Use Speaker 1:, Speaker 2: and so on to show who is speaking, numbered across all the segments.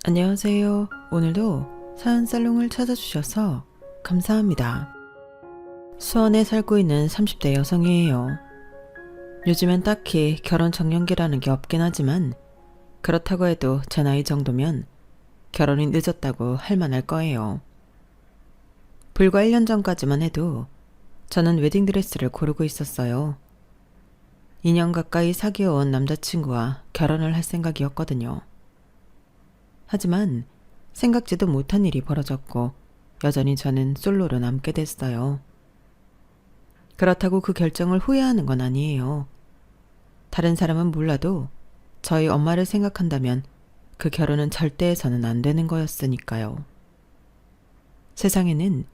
Speaker 1: 안녕하세요. 오늘도 사연살롱을 찾아주셔서 감사합니다. 수원에 살고 있는 30대 여성이에요. 요즘엔 딱히 결혼 적령기라는 게 없긴 하지만 그렇다고 해도 제 나이 정도면 결혼이 늦었다고 할 만할 거예요. 불과 1년 전까지만 해도 저는 웨딩드레스를 고르고 있었어요. 2년 가까이 사귀어온 남자친구와 결혼을 할 생각이었거든요. 하지만 생각지도 못한 일이 벌어졌고 여전히 저는 솔로로 남게 됐어요. 그렇다고 그 결정을 후회하는 건 아니에요. 다른 사람은 몰라도 저희 엄마를 생각한다면 그 결혼은 절대 해서는 안 되는 거였으니까요. 세상에는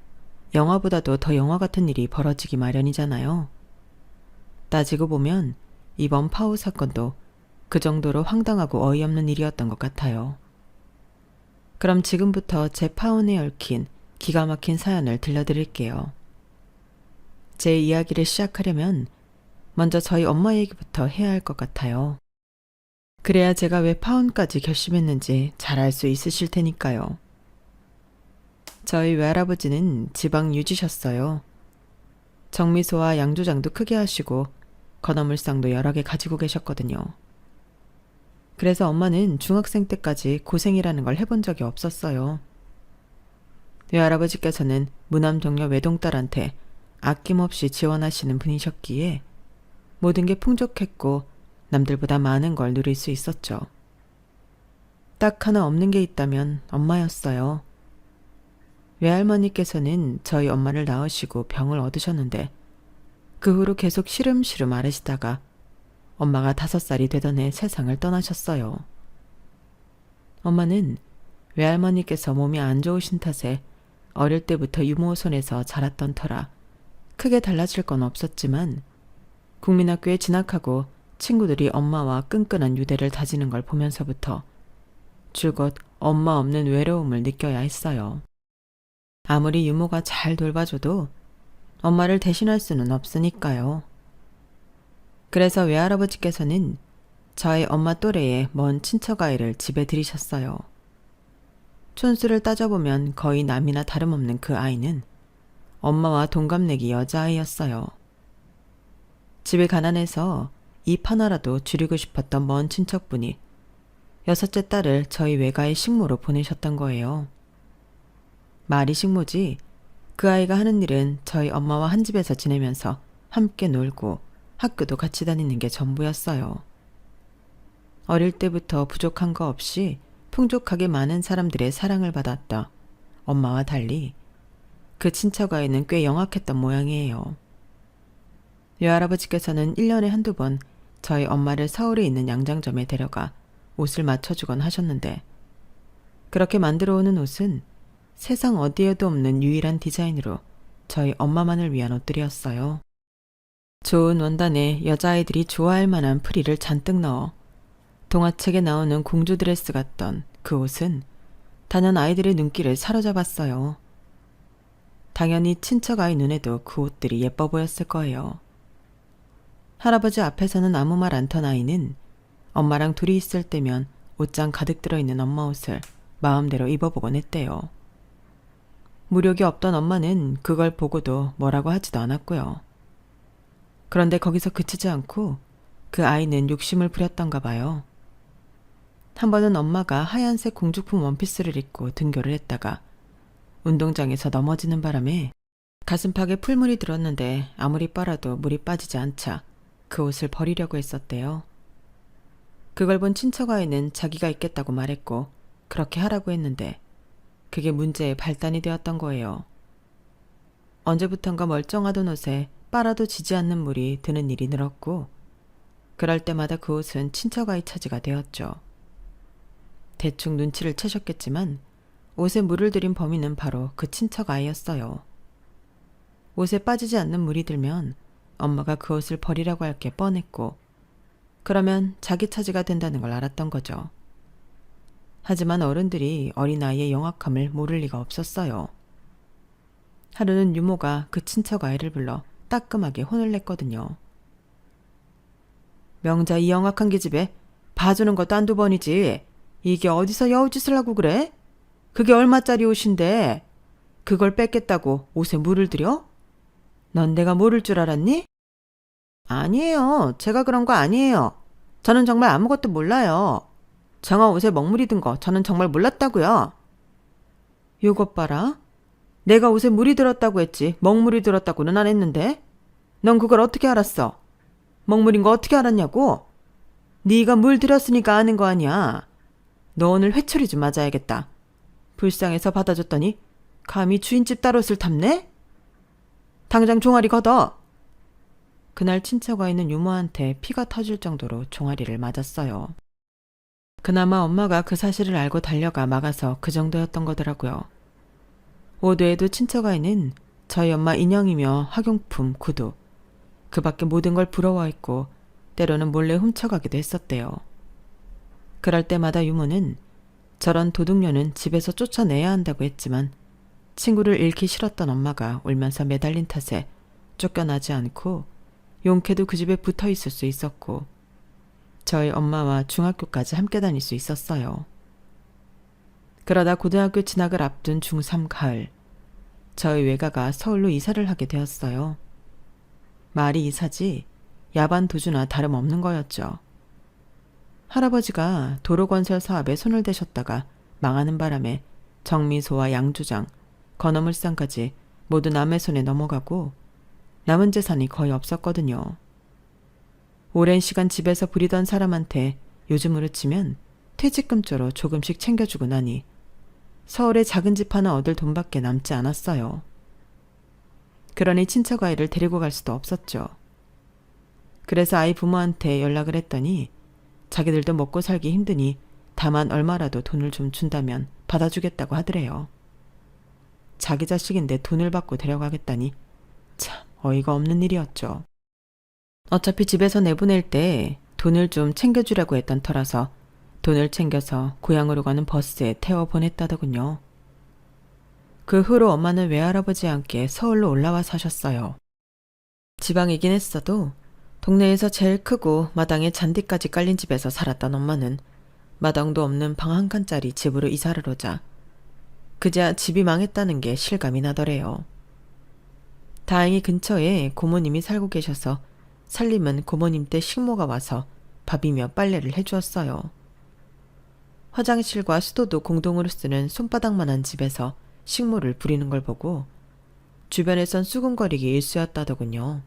Speaker 1: 영화보다도 더 영화 같은 일이 벌어지기 마련이잖아요. 따지고 보면 이번 파우 사건도 그 정도로 황당하고 어이없는 일이었던 것 같아요. 그럼 지금부터 제 파혼에 얽힌 기가 막힌 사연을 들려드릴게요. 제 이야기를 시작하려면 먼저 저희 엄마 얘기부터 해야 할 것 같아요. 그래야 제가 왜 파혼까지 결심했는지 잘 알 수 있으실 테니까요. 저희 외할아버지는 지방 유지셨어요. 정미소와 양조장도 크게 하시고 건어물상도 여러 개 가지고 계셨거든요. 그래서 엄마는 중학생 때까지 고생이라는 걸 해본 적이 없었어요. 외할아버지께서는 무남동녀 외동딸한테 아낌없이 지원하시는 분이셨기에 모든 게 풍족했고 남들보다 많은 걸 누릴 수 있었죠. 딱 하나 없는 게 있다면 엄마였어요. 외할머니께서는 저희 엄마를 낳으시고 병을 얻으셨는데 그 후로 계속 시름시름 앓으시다가 엄마가 5살이 되던 해 세상을 떠나셨어요. 엄마는 외할머니께서 몸이 안 좋으신 탓에 어릴 때부터 유모 손에서 자랐던 터라 크게 달라질 건 없었지만 국민학교에 진학하고 친구들이 엄마와 끈끈한 유대를 다지는 걸 보면서부터 줄곧 엄마 없는 외로움을 느껴야 했어요. 아무리 유모가 잘 돌봐줘도 엄마를 대신할 수는 없으니까요. 그래서 외할아버지께서는 저희 엄마 또래의 먼 친척 아이를 집에 들이셨어요. 촌수를 따져보면 거의 남이나 다름없는 그 아이는 엄마와 동갑내기 여자아이였어요. 집이 가난해서 입 하나라도 줄이고 싶었던 먼 친척분이 6째 딸을 저희 외가의 식모로 보내셨던 거예요. 말이 식모지 그 아이가 하는 일은 저희 엄마와 한 집에서 지내면서 함께 놀고 학교도 같이 다니는 게 전부였어요. 어릴 때부터 부족한 거 없이 풍족하게 많은 사람들의 사랑을 받았다. 엄마와 달리 그 친척 아이는 꽤 영악했던 모양이에요. 외할아버지께서는 1년에 한두 번 저희 엄마를 서울에 있는 양장점에 데려가 옷을 맞춰주곤 하셨는데 그렇게 만들어 오는 옷은 세상 어디에도 없는 유일한 디자인으로 저희 엄마만을 위한 옷들이었어요. 좋은 원단에 여자아이들이 좋아할 만한 프릴을 잔뜩 넣어 동화책에 나오는 공주 드레스 같던 그 옷은 단연 아이들의 눈길을 사로잡았어요. 당연히 친척 아이 눈에도 그 옷들이 예뻐 보였을 거예요. 할아버지 앞에서는 아무 말 않던 아이는 엄마랑 둘이 있을 때면 옷장 가득 들어있는 엄마 옷을 마음대로 입어보곤 했대요. 무력이 없던 엄마는 그걸 보고도 뭐라고 하지도 않았고요. 그런데 거기서 그치지 않고 그 아이는 욕심을 부렸던가 봐요. 한 번은 엄마가 하얀색 공주품 원피스를 입고 등교를 했다가 운동장에서 넘어지는 바람에 가슴팍에 풀물이 들었는데 아무리 빨아도 물이 빠지지 않자 그 옷을 버리려고 했었대요. 그걸 본 친척 아이는 자기가 입겠다고 말했고 그렇게 하라고 했는데 그게 문제의 발단이 되었던 거예요. 언제부턴가 멀쩡하던 옷에 빨아도 지지 않는 물이 드는 일이 늘었고 그럴 때마다 그 옷은 친척 아이 차지가 되었죠. 대충 눈치를 채셨겠지만 옷에 물을 들인 범인은 바로 그 친척 아이였어요. 옷에 빠지지 않는 물이 들면 엄마가 그 옷을 버리라고 할 게 뻔했고 그러면 자기 차지가 된다는 걸 알았던 거죠. 하지만 어른들이 어린아이의 영악함을 모를 리가 없었어요. 하루는 유모가 그 친척 아이를 불러 따끔하게 혼을 냈거든요. 명자 이 영악한 기집애 봐주는 것도 한두 번이지 이게 어디서 여우짓을 하고 그래? 그게 얼마짜리 옷인데 그걸 뺏겠다고 옷에 물을 들여? 넌 내가 모를 줄 알았니? 아니에요. 제가 그런 거 아니에요. 저는 정말 아무것도 몰라요. 정아 옷에 먹물이 든 거 저는 정말 몰랐다고요. 요것 봐라. 내가 옷에 물이 들었다고 했지 먹물이 들었다고는 안 했는데. 넌 그걸 어떻게 알았어? 먹물인 거 어떻게 알았냐고? 네가 물 들였으니까 아는 거 아니야. 너 오늘 회초리 좀 맞아야겠다. 불쌍해서 받아줬더니 감히 주인집 딸옷을 탐내? 당장 종아리 걷어. 그날 친처가 있는 유모한테 피가 터질 정도로 종아리를 맞았어요. 그나마 엄마가 그 사실을 알고 달려가 막아서 그 정도였던 거더라고요. 옷 외에도 친처가에는 저희 엄마 인형이며 학용품, 구두, 그 밖에 모든 걸 부러워했고 때로는 몰래 훔쳐가기도 했었대요. 그럴 때마다 유모는 저런 도둑녀는 집에서 쫓아내야 한다고 했지만 친구를 잃기 싫었던 엄마가 울면서 매달린 탓에 쫓겨나지 않고 용케도 그 집에 붙어 있을 수 있었고 저희 엄마와 중학교까지 함께 다닐 수 있었어요. 그러다 고등학교 진학을 앞둔 중3 가을, 저희 외가가 서울로 이사를 하게 되었어요. 말이 이사지 야반 도주나 다름없는 거였죠. 할아버지가 도로건설 사업에 손을 대셨다가 망하는 바람에 정미소와 양조장, 건어물상까지 모두 남의 손에 넘어가고 남은 재산이 거의 없었거든요. 오랜 시간 집에서 부리던 사람한테 요즘으로 치면 퇴직금조로 조금씩 챙겨주고 나니 서울에 작은 집 하나 얻을 돈밖에 남지 않았어요. 그러니 친척 아이를 데리고 갈 수도 없었죠. 그래서 아이 부모한테 연락을 했더니 자기들도 먹고 살기 힘드니 다만 얼마라도 돈을 좀 준다면 받아주겠다고 하더래요. 자기 자식인데 돈을 받고 데려가겠다니 참 어이가 없는 일이었죠. 어차피 집에서 내보낼 때 돈을 좀 챙겨주려고 했던 터라서 돈을 챙겨서 고향으로 가는 버스에 태워 보냈다더군요. 그 후로 엄마는 외할아버지와 함께 서울로 올라와 사셨어요. 지방이긴 했어도 동네에서 제일 크고 마당에 잔디까지 깔린 집에서 살았던 엄마는 마당도 없는 방 한 칸짜리 집으로 이사를 오자 그제야 집이 망했다는 게 실감이 나더래요. 다행히 근처에 고모님이 살고 계셔서 살림은 고모님 때 식모가 와서 밥이며 빨래를 해주었어요. 화장실과 수도도 공동으로 쓰는 손바닥만한 집에서 식모를 부리는 걸 보고 주변에선 수군거리기 일쑤였다더군요.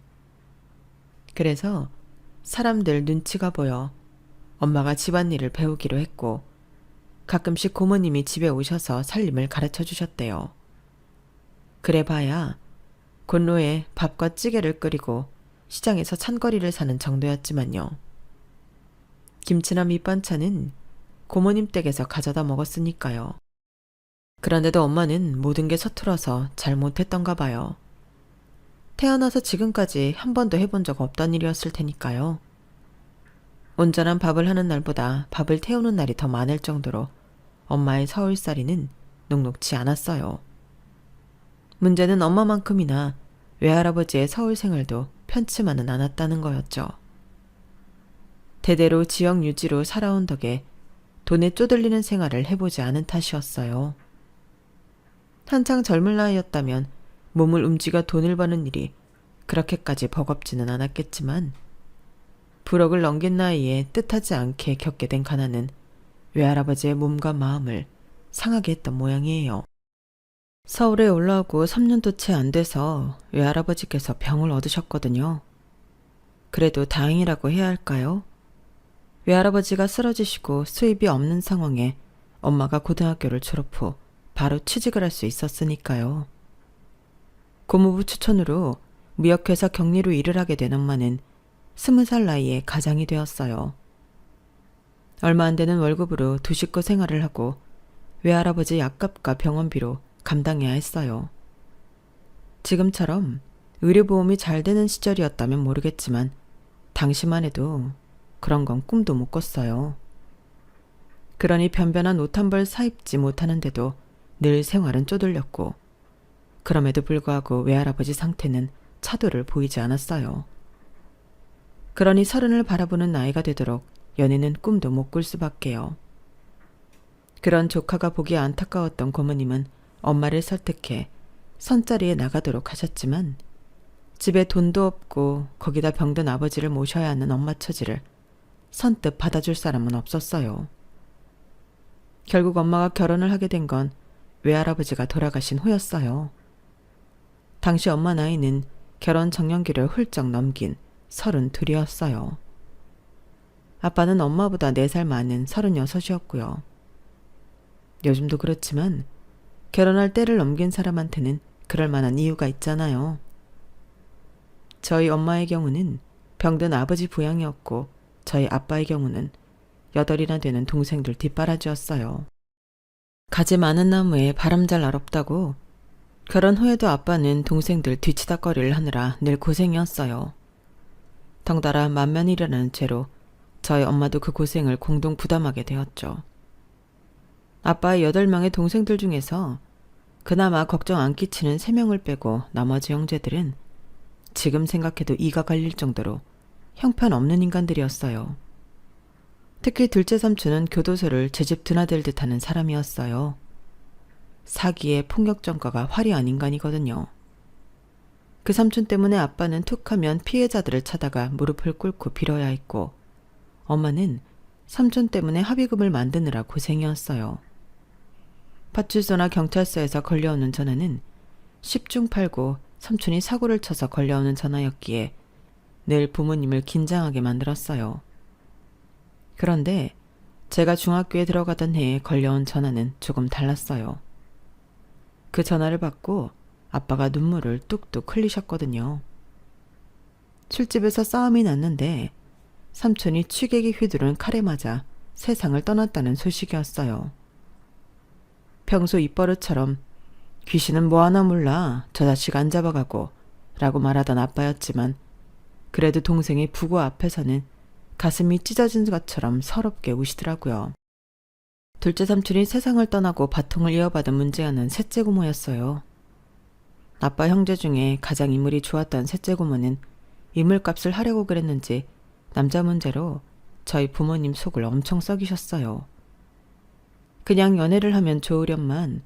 Speaker 1: 그래서 사람들 눈치가 보여 엄마가 집안일을 배우기로 했고 가끔씩 고모님이 집에 오셔서 살림을 가르쳐 주셨대요. 그래 봐야 곤로에 밥과 찌개를 끓이고 시장에서 찬거리를 사는 정도였지만요. 김치나 밑반찬은 고모님 댁에서 가져다 먹었으니까요. 그런데도 엄마는 모든 게 서툴어서 잘 못했던가 봐요. 태어나서 지금까지 한 번도 해본 적 없던 일이었을 테니까요. 온전한 밥을 하는 날보다 밥을 태우는 날이 더 많을 정도로 엄마의 서울살이는 녹록지 않았어요. 문제는 엄마만큼이나 외할아버지의 서울 생활도 편치만은 않았다는 거였죠. 대대로 지역 유지로 살아온 덕에 돈에 쪼들리는 생활을 해보지 않은 탓이었어요. 한창 젊은 나이였다면 몸을 움직여 돈을 버는 일이 그렇게까지 버겁지는 않았겠지만 불억을 넘긴 나이에 뜻하지 않게 겪게 된 가난은 외할아버지의 몸과 마음을 상하게 했던 모양이에요. 서울에 올라오고 3년도 채 안 돼서 외할아버지께서 병을 얻으셨거든요. 그래도 다행이라고 해야 할까요? 외할아버지가 쓰러지시고 수입이 없는 상황에 엄마가 고등학교를 졸업 후 바로 취직을 할 수 있었으니까요. 고모부 추천으로 무역회사 경리로 일을 하게 된 엄마는 20살 나이에 가장이 되었어요. 얼마 안 되는 월급으로 두 식구 생활을 하고 외할아버지 약값과 병원비로 감당해야 했어요. 지금처럼 의료보험이 잘 되는 시절이었다면 모르겠지만 당시만 해도 그런 건 꿈도 못 꿨어요. 그러니 변변한 옷 한 벌 사입지 못하는데도 늘 생활은 쪼들렸고 그럼에도 불구하고 외할아버지 상태는 차도를 보이지 않았어요. 그러니 30을 바라보는 나이가 되도록 연애는 꿈도 못 꿀 수밖에요. 그런 조카가 보기에 안타까웠던 고모님은 엄마를 설득해 선자리에 나가도록 하셨지만 집에 돈도 없고 거기다 병든 아버지를 모셔야 하는 엄마 처지를 선뜻 받아줄 사람은 없었어요. 결국 엄마가 결혼을 하게 된 건 외할아버지가 돌아가신 후였어요. 당시 엄마 나이는 결혼 정년기를 훌쩍 넘긴 32이었어요. 아빠는 엄마보다 4살 많은 36이었고요. 요즘도 그렇지만 결혼할 때를 넘긴 사람한테는 그럴 만한 이유가 있잖아요. 저희 엄마의 경우는 병든 아버지 부양이었고 저희 아빠의 경우는 8이나 되는 동생들 뒷바라지였어요. 가지 많은 나무에 바람 잘 날 없다고 결혼 후에도 아빠는 동생들 뒤치다꺼리를 하느라 늘 고생이었어요. 덩달아 만면이라는 죄로 저희 엄마도 그 고생을 공동 부담하게 되었죠. 아빠의 8명의 동생들 중에서 그나마 걱정 안 끼치는 3명을 빼고 나머지 형제들은 지금 생각해도 이가 갈릴 정도로 형편없는 인간들이었어요. 특히 둘째 삼촌은 교도소를 제 집 드나들 듯하는 사람이었어요. 사기에 폭력 전과가 화려한 인간이거든요. 그 삼촌 때문에 아빠는 툭하면 피해자들을 찾아가 무릎을 꿇고 빌어야 했고 엄마는 삼촌 때문에 합의금을 만드느라 고생이었어요. 파출소나 경찰서에서 걸려오는 전화는 10중 8구 삼촌이 사고를 쳐서 걸려오는 전화였기에 늘 부모님을 긴장하게 만들었어요. 그런데 제가 중학교에 들어가던 해에 걸려온 전화는 조금 달랐어요. 그 전화를 받고 아빠가 눈물을 뚝뚝 흘리셨거든요. 술집에서 싸움이 났는데 삼촌이 취객이 휘두른 칼에 맞아 세상을 떠났다는 소식이었어요. 평소 입버릇처럼 귀신은 뭐 하나 몰라 저 자식 안 잡아가고 라고 말하던 아빠였지만 그래도 동생의 부고 앞에서는 가슴이 찢어진 것처럼 서럽게 우시더라고요. 둘째 삼촌이 세상을 떠나고 바통을 이어받은 문제아는 셋째 고모였어요. 아빠 형제 중에 가장 인물이 좋았던 셋째 고모는 인물값을 하려고 그랬는지 남자 문제로 저희 부모님 속을 엄청 썩이셨어요. 그냥 연애를 하면 좋으련만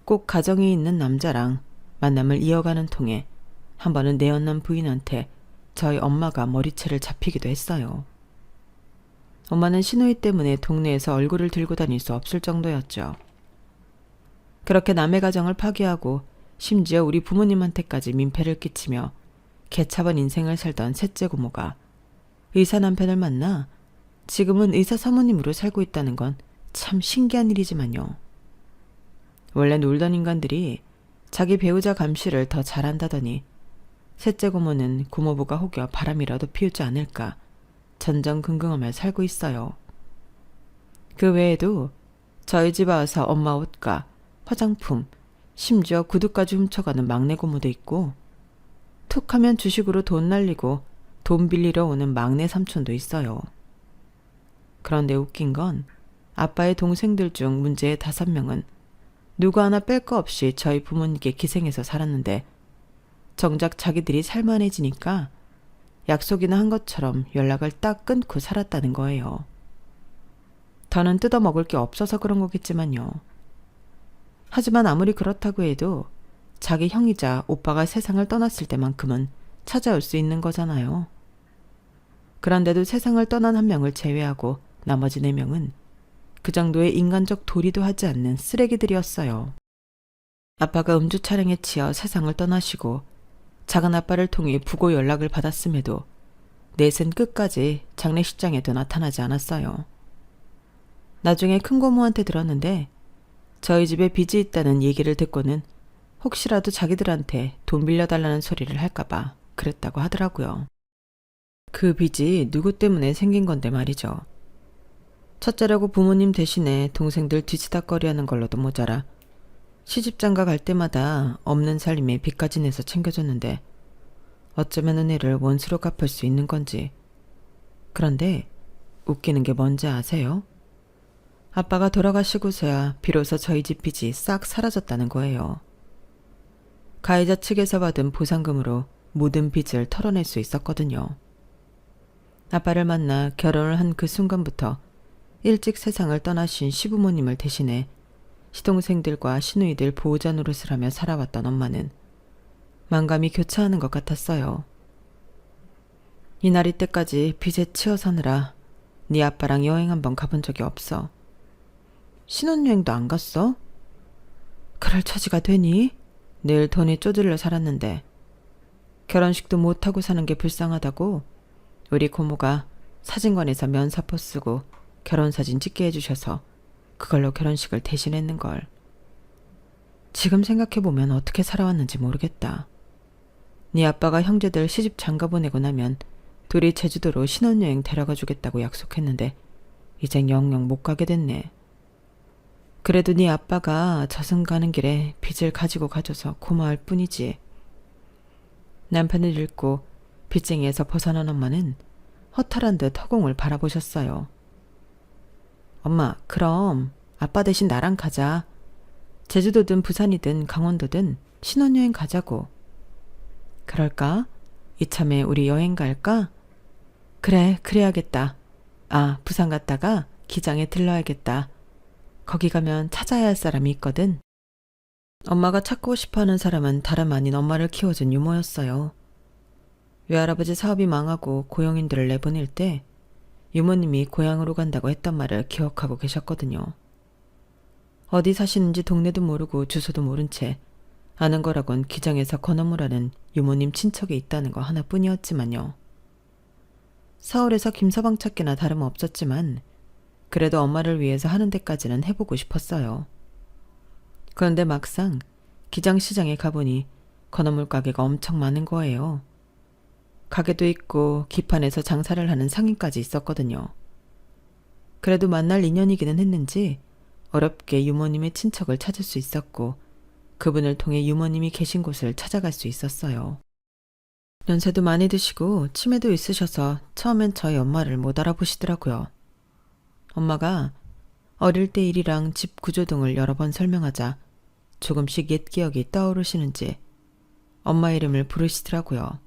Speaker 1: 꼭 가정이 있는 남자랑 만남을 이어가는 통에 한 번은 내연남 부인한테 저희 엄마가 머리채를 잡히기도 했어요. 엄마는 시누이 때문에 동네에서 얼굴을 들고 다닐 수 없을 정도였죠. 그렇게 남의 가정을 파괴하고 심지어 우리 부모님한테까지 민폐를 끼치며 개차반 인생을 살던 셋째 고모가 의사 남편을 만나 지금은 의사 사모님으로 살고 있다는 건 참 신기한 일이지만요. 원래 놀던 인간들이 자기 배우자 감시를 더 잘한다더니 셋째 고모는 고모부가 혹여 바람이라도 피우지 않을까 전전긍긍하며 살고 있어요. 그 외에도 저희 집에 와서 엄마 옷과 화장품, 심지어 구두까지 훔쳐가는 막내 고모도 있고 툭하면 주식으로 돈 날리고 돈 빌리러 오는 막내 삼촌도 있어요. 그런데 웃긴 건 아빠의 동생들 중 문제의 5명은 누구 하나 뺄 거 없이 저희 부모님께 기생해서 살았는데 정작 자기들이 살만해지니까 약속이나 한 것처럼 연락을 딱 끊고 살았다는 거예요. 더는 뜯어먹을 게 없어서 그런 거겠지만요. 하지만 아무리 그렇다고 해도 자기 형이자 오빠가 세상을 떠났을 때만큼은 찾아올 수 있는 거잖아요. 그런데도 세상을 떠난 한 명을 제외하고 나머지 4명은 그 정도의 인간적 도리도 하지 않는 쓰레기들이었어요. 아빠가 음주 촬영에 치여 세상을 떠나시고 작은 아빠를 통해 부고 연락을 받았음에도 넷은 끝까지 장례식장에도 나타나지 않았어요. 나중에 큰 고모한테 들었는데 저희 집에 빚이 있다는 얘기를 듣고는 혹시라도 자기들한테 돈 빌려달라는 소리를 할까봐 그랬다고 하더라고요. 그 빚이 누구 때문에 생긴 건데 말이죠. 첫째라고 부모님 대신에 동생들 뒤치다꺼리하는 걸로도 모자라 시집장가 갈 때마다 없는 살림에 빚까지 내서 챙겨줬는데 어쩌면 은혜를 원수로 갚을 수 있는 건지. 그런데 웃기는 게 뭔지 아세요? 아빠가 돌아가시고서야 비로소 저희 집 빚이 싹 사라졌다는 거예요. 가해자 측에서 받은 보상금으로 모든 빚을 털어낼 수 있었거든요. 아빠를 만나 결혼을 한 그 순간부터 일찍 세상을 떠나신 시부모님을 대신해 시동생들과 시누이들 보호자 노릇을 하며 살아왔던 엄마는 만감이 교차하는 것 같았어요. 이날이 때까지 빚에 치여 사느라 네 아빠랑 여행 한번 가본 적이 없어. 신혼여행도 안 갔어? 그럴 처지가 되니? 늘 돈이 쪼들려 살았는데 결혼식도 못하고 사는 게 불쌍하다고 우리 고모가 사진관에서 면사포 쓰고 결혼사진 찍게 해주셔서 그걸로 결혼식을 대신했는걸. 지금 생각해보면 어떻게 살아왔는지 모르겠다. 네 아빠가 형제들 시집 장가 보내고 나면 둘이 제주도로 신혼여행 데려가 주겠다고 약속했는데 이젠 영영 못 가게 됐네. 그래도 네 아빠가 저승 가는 길에 빚을 가지고 가줘서 고마울 뿐이지. 남편을 잃고 빚쟁이에서 벗어난 엄마는 허탈한 듯 허공을 바라보셨어요. 엄마, 그럼 아빠 대신 나랑 가자. 제주도든 부산이든 강원도든 신혼여행 가자고. 그럴까? 이참에 우리 여행 갈까? 그래, 그래야겠다. 아, 부산 갔다가 기장에 들러야겠다. 거기 가면 찾아야 할 사람이 있거든. 엄마가 찾고 싶어하는 사람은 다름 아닌 엄마를 키워준 유모였어요. 외할아버지 사업이 망하고 고용인들을 내보낼 때 유모님이 고향으로 간다고 했던 말을 기억하고 계셨거든요. 어디 사시는지 동네도 모르고 주소도 모른 채 아는 거라곤 기장에서 건어물하는 유모님 친척이 있다는 거 하나뿐이었지만요. 서울에서 김서방 찾기나 다름없었지만 그래도 엄마를 위해서 하는 데까지는 해보고 싶었어요. 그런데 막상 기장시장에 가보니 건어물 가게가 엄청 많은 거예요. 가게도 있고 기판에서 장사를 하는 상인까지 있었거든요. 그래도 만날 인연이기는 했는지 어렵게 유모님의 친척을 찾을 수 있었고 그분을 통해 유모님이 계신 곳을 찾아갈 수 있었어요. 연세도 많이 드시고 치매도 있으셔서 처음엔 저희 엄마를 못 알아보시더라고요. 엄마가 어릴 때 일이랑 집 구조 등을 여러 번 설명하자 조금씩 옛 기억이 떠오르시는지 엄마 이름을 부르시더라고요.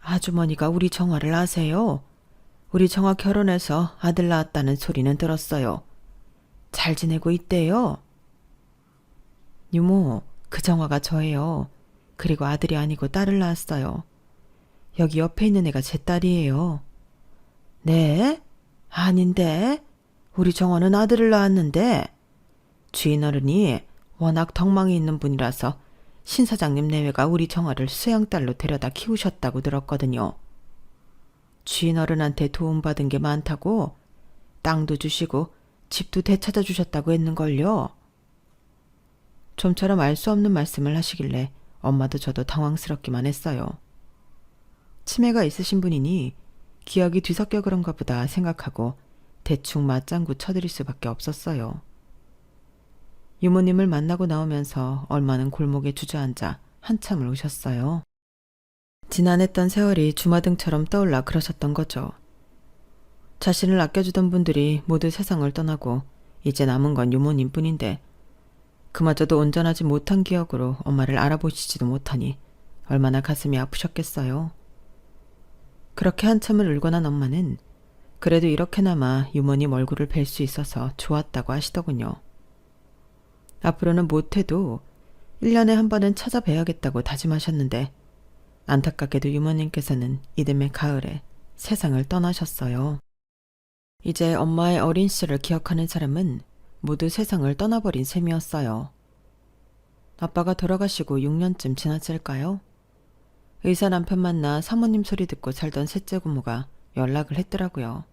Speaker 1: 아주머니가 우리 정화를 아세요? 우리 정화 결혼해서 아들 낳았다는 소리는 들었어요. 잘 지내고 있대요. 유모, 그 정화가 저예요. 그리고 아들이 아니고 딸을 낳았어요. 여기 옆에 있는 애가 제 딸이에요. 네? 아닌데? 우리 정화는 아들을 낳았는데 주인 어른이 워낙 덕망이 있는 분이라서 신 사장님 내외가 우리 정화를 수양딸로 데려다 키우셨다고 들었거든요. 주인 어른한테 도움받은 게 많다고 땅도 주시고 집도 되찾아 주셨다고 했는걸요. 좀처럼 알 수 없는 말씀을 하시길래 엄마도 저도 당황스럽기만 했어요. 치매가 있으신 분이니 기억이 뒤섞여 그런가 보다 생각하고 대충 맞장구 쳐드릴 수밖에 없었어요. 유모님을 만나고 나오면서 얼마는 골목에 주저앉아 한참을 우셨어요. 지난했던 세월이 주마등처럼 떠올라 그러셨던 거죠. 자신을 아껴주던 분들이 모두 세상을 떠나고 이제 남은 건 유모님 뿐인데 그마저도 온전하지 못한 기억으로 엄마를 알아보시지도 못하니 얼마나 가슴이 아프셨겠어요. 그렇게 한참을 울고 난 엄마는 그래도 이렇게나마 유모님 얼굴을 뵐 수 있어서 좋았다고 하시더군요. 앞으로는 못해도 1년에 한 번은 찾아뵈야겠다고 다짐하셨는데 안타깝게도 유모님께서는 이듬해 가을에 세상을 떠나셨어요. 이제 엄마의 어린 시절을 기억하는 사람은 모두 세상을 떠나버린 셈이었어요. 아빠가 돌아가시고 6년쯤 지났을까요? 의사 남편 만나 사모님 소리 듣고 살던 셋째 고모가 연락을 했더라고요.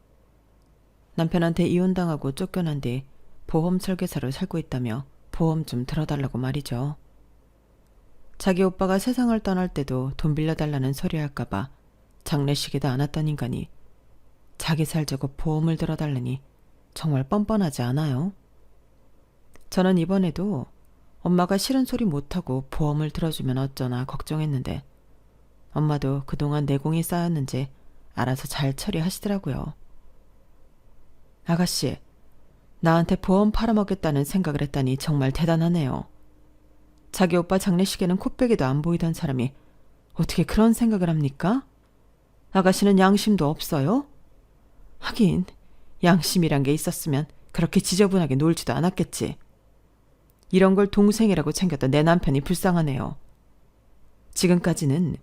Speaker 1: 남편한테 이혼당하고 쫓겨난 뒤 보험 설계사로 살고 있다며 보험 좀 들어달라고 말이죠. 자기 오빠가 세상을 떠날 때도 돈 빌려달라는 소리 할까봐 장례식에도 안 왔던 인간이 자기 살자고 보험을 들어달라니 정말 뻔뻔하지 않아요? 저는 이번에도 엄마가 싫은 소리 못하고 보험을 들어주면 어쩌나 걱정했는데 엄마도 그동안 내공이 쌓였는지 알아서 잘 처리하시더라고요. 아가씨, 나한테 보험 팔아먹겠다는 생각을 했다니 정말 대단하네요. 자기 오빠 장례식에는 코빼기도 안 보이던 사람이 어떻게 그런 생각을 합니까? 아가씨는 양심도 없어요? 하긴 양심이란 게 있었으면 그렇게 지저분하게 놀지도 않았겠지. 이런 걸 동생이라고 챙겼던 내 남편이 불쌍하네요. 지금까지는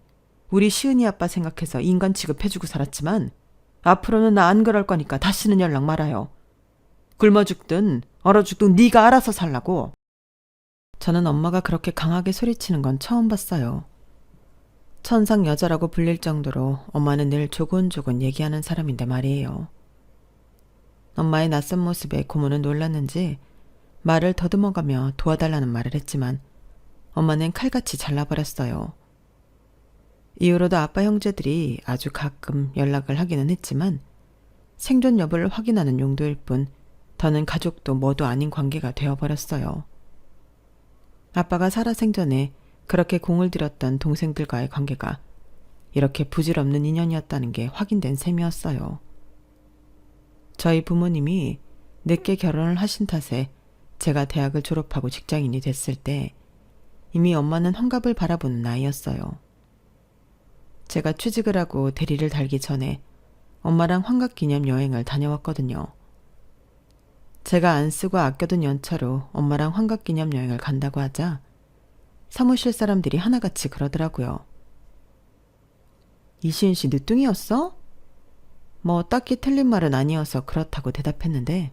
Speaker 1: 우리 시은이 아빠 생각해서 인간 취급해주고 살았지만 앞으로는 나 안 그럴 거니까 다시는 연락 말아요. 굶어 죽든 얼어 죽든 네가 알아서 살라고. 저는 엄마가 그렇게 강하게 소리치는 건 처음 봤어요. 천상 여자라고 불릴 정도로 엄마는 늘 조곤조곤 얘기하는 사람인데 말이에요. 엄마의 낯선 모습에 고모는 놀랐는지 말을 더듬어가며 도와달라는 말을 했지만 엄마는 칼같이 잘라버렸어요. 이후로도 아빠 형제들이 아주 가끔 연락을 하기는 했지만 생존 여부를 확인하는 용도일 뿐 더는 가족도 뭐도 아닌 관계가 되어버렸어요. 아빠가 살아생전에 그렇게 공을 들였던 동생들과의 관계가 이렇게 부질없는 인연이었다는 게 확인된 셈이었어요. 저희 부모님이 늦게 결혼을 하신 탓에 제가 대학을 졸업하고 직장인이 됐을 때 이미 엄마는 환갑을 바라보는 나이였어요. 제가 취직을 하고 대리를 달기 전에 엄마랑 환갑기념 여행을 다녀왔거든요. 제가 안 쓰고 아껴둔 연차로 엄마랑 환갑기념 여행을 간다고 하자 사무실 사람들이 하나같이 그러더라고요. 이시은 씨 늦둥이였어? 뭐 딱히 틀린 말은 아니어서 그렇다고 대답했는데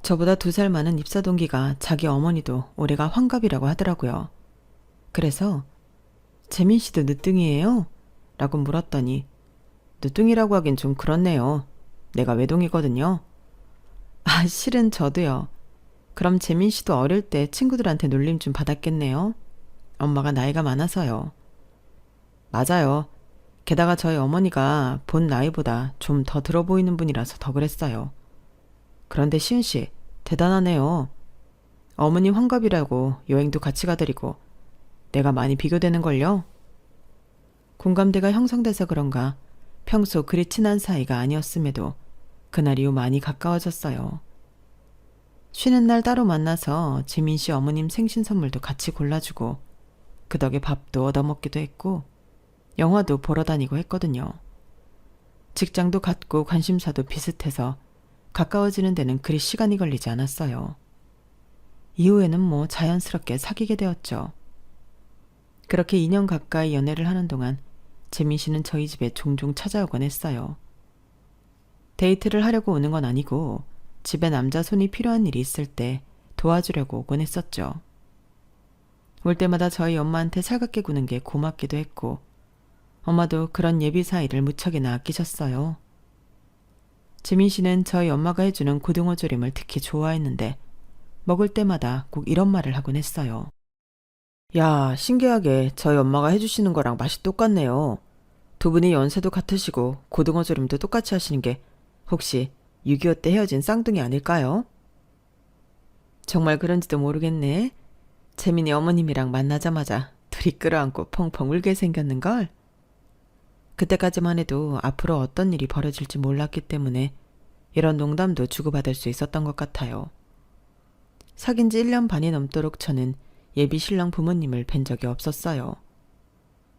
Speaker 1: 저보다 2살 많은 입사 동기가 자기 어머니도 올해가 환갑이라고 하더라고요. 그래서 재민 씨도 늦둥이에요? 라고 물었더니 늦둥이라고 하긴 좀 그렇네요. 내가 외동이거든요. 아, 실은 저도요. 그럼 재민 씨도 어릴 때 친구들한테 놀림 좀 받았겠네요. 엄마가 나이가 많아서요. 맞아요. 게다가 저희 어머니가 본 나이보다 좀 더 들어 보이는 분이라서 더 그랬어요. 그런데 시은 씨, 대단하네요. 어머니 환갑이라고 여행도 같이 가드리고 내가 많이 비교되는걸요? 공감대가 형성돼서 그런가 평소 그리 친한 사이가 아니었음에도 그날 이후 많이 가까워졌어요. 쉬는 날 따로 만나서 지민 씨 어머님 생신 선물도 같이 골라주고 그 덕에 밥도 얻어먹기도 했고 영화도 보러 다니고 했거든요. 직장도 같고 관심사도 비슷해서 가까워지는 데는 그리 시간이 걸리지 않았어요. 이후에는 뭐 자연스럽게 사귀게 되었죠. 그렇게 2년 가까이 연애를 하는 동안 재민 씨는 저희 집에 종종 찾아오곤 했어요. 데이트를 하려고 오는 건 아니고 집에 남자 손이 필요한 일이 있을 때 도와주려고 오곤 했었죠. 올 때마다 저희 엄마한테 살갑게 구는 게 고맙기도 했고 엄마도 그런 예비 사이를 무척이나 아끼셨어요. 재민 씨는 저희 엄마가 해주는 고등어 조림을 특히 좋아했는데 먹을 때마다 꼭 이런 말을 하곤 했어요. 야, 신기하게 저희 엄마가 해주시는 거랑 맛이 똑같네요. 두 분이 연세도 같으시고 고등어 조림도 똑같이 하시는 게 혹시 6.25 때 헤어진 쌍둥이 아닐까요? 정말 그런지도 모르겠네. 재민이 어머님이랑 만나자마자 둘이 끌어안고 펑펑 울게 생겼는걸. 그때까지만 해도 앞으로 어떤 일이 벌어질지 몰랐기 때문에 이런 농담도 주고받을 수 있었던 것 같아요. 사귄 지 1년 반이 넘도록 저는 예비 신랑 부모님을 뵌 적이 없었어요.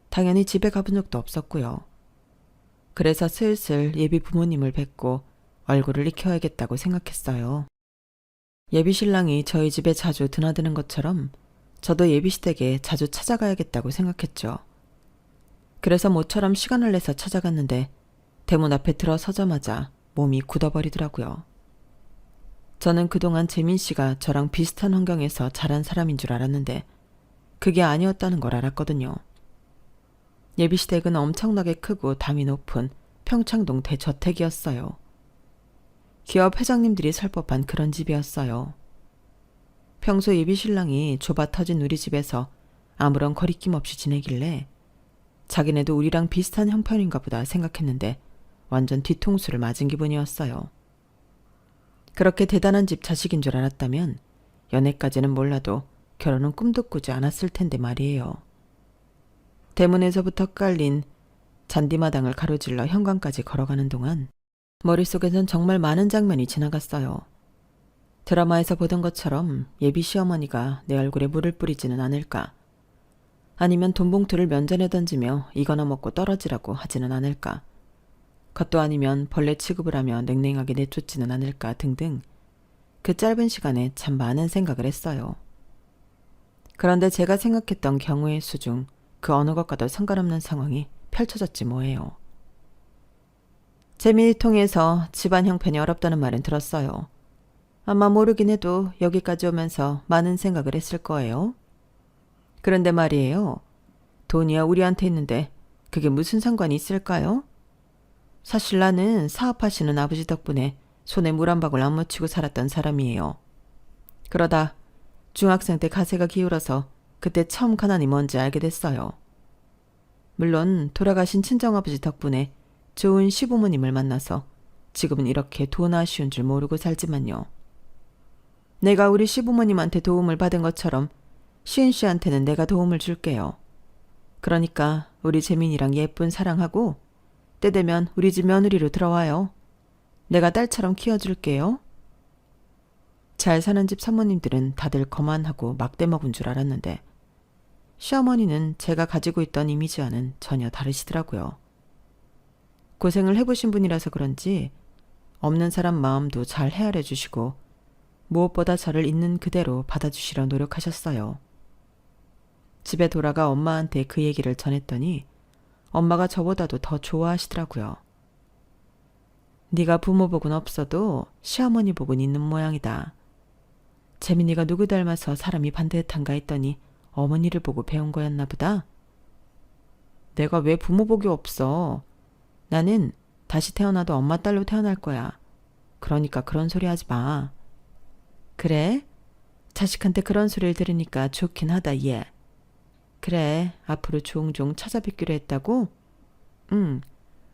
Speaker 1: 당연히 집에 가본 적도 없었고요. 그래서 슬슬 예비 부모님을 뵙고 얼굴을 익혀야겠다고 생각했어요. 예비 신랑이 저희 집에 자주 드나드는 것처럼 저도 예비 시댁에 자주 찾아가야겠다고 생각했죠. 그래서 모처럼 시간을 내서 찾아갔는데 대문 앞에 들어서자마자 몸이 굳어버리더라고요. 저는 그동안 재민 씨가 저랑 비슷한 환경에서 자란 사람인 줄 알았는데 그게 아니었다는 걸 알았거든요. 예비시댁은 엄청나게 크고 담이 높은 평창동 대저택이었어요. 기업 회장님들이 살 법한 그런 집이었어요. 평소 예비신랑이 좁아 터진 우리 집에서 아무런 거리낌 없이 지내길래 자기네도 우리랑 비슷한 형편인가 보다 생각했는데 완전 뒤통수를 맞은 기분이었어요. 그렇게 대단한 집 자식인 줄 알았다면 연애까지는 몰라도 결혼은 꿈도 꾸지 않았을 텐데 말이에요. 대문에서부터 깔린 잔디마당을 가로질러 현관까지 걸어가는 동안 머릿속에선 정말 많은 장면이 지나갔어요. 드라마에서 보던 것처럼 예비 시어머니가 내 얼굴에 물을 뿌리지는 않을까? 아니면 돈봉투를 면전에 던지며 이거나 먹고 떨어지라고 하지는 않을까? 그것도 아니면 벌레 취급을 하며 냉랭하게 내쫓지는 않을까 등등 그 짧은 시간에 참 많은 생각을 했어요. 그런데 제가 생각했던 경우의 수 중 그 어느 것과도 상관없는 상황이 펼쳐졌지 뭐예요. 재미를 통해서 집안 형편이 어렵다는 말은 들었어요. 아마 모르긴 해도 여기까지 오면서 많은 생각을 했을 거예요. 그런데 말이에요. 돈이야 우리한테 있는데 그게 무슨 상관이 있을까요? 사실 나는 사업하시는 아버지 덕분에 손에 물 한 방울 안 묻히고 살았던 사람이에요. 그러다 중학생 때 가세가 기울어서 그때 처음 가난이 뭔지 알게 됐어요. 물론 돌아가신 친정아버지 덕분에 좋은 시부모님을 만나서 지금은 이렇게 돈 아쉬운 줄 모르고 살지만요. 내가 우리 시부모님한테 도움을 받은 것처럼 시은 씨한테는 내가 도움을 줄게요. 그러니까 우리 재민이랑 예쁜 사랑하고 때 되면 우리 집 며느리로 들어와요. 내가 딸처럼 키워줄게요. 잘 사는 집 사모님들은 다들 거만하고 막대 먹은 줄 알았는데 시어머니는 제가 가지고 있던 이미지와는 전혀 다르시더라고요. 고생을 해보신 분이라서 그런지 없는 사람 마음도 잘 헤아려 주시고 무엇보다 저를 있는 그대로 받아주시려 노력하셨어요. 집에 돌아가 엄마한테 그 얘기를 전했더니 엄마가 저보다도 더 좋아하시더라고요. 네가 부모 복은 없어도 시어머니 복은 있는 모양이다. 재민이가 누구 닮아서 사람이 반듯한가 했더니 어머니를 보고 배운 거였나 보다. 내가 왜 부모 복이 없어. 나는 다시 태어나도 엄마 딸로 태어날 거야. 그러니까 그런 소리 하지 마. 그래? 자식한테 그런 소리를 들으니까 좋긴 하다 얘. 그래, 앞으로 종종 찾아뵙기로 했다고? 응,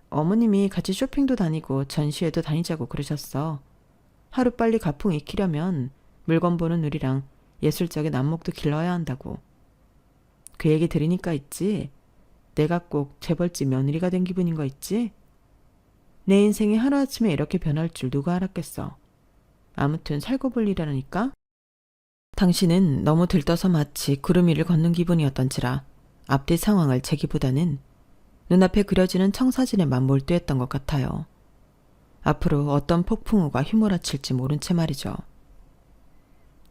Speaker 1: 어머님이 같이 쇼핑도 다니고 전시회도 다니자고 그러셨어. 하루빨리 가풍 익히려면 물건 보는 우리랑 예술적인 안목도 길러야 한다고. 그 얘기 들으니까 있지. 내가 꼭 재벌집 며느리가 된 기분인 거 있지? 내 인생이 하루아침에 이렇게 변할 줄 누가 알았겠어. 아무튼 살고 볼 일이라니까? 당신은 너무 들떠서 마치 구름 위를 걷는 기분이었던지라 앞뒤 상황을 재기보다는 눈앞에 그려지는 청사진에만 몰두했던 것 같아요. 앞으로 어떤 폭풍우가 휘몰아칠지 모른 채 말이죠.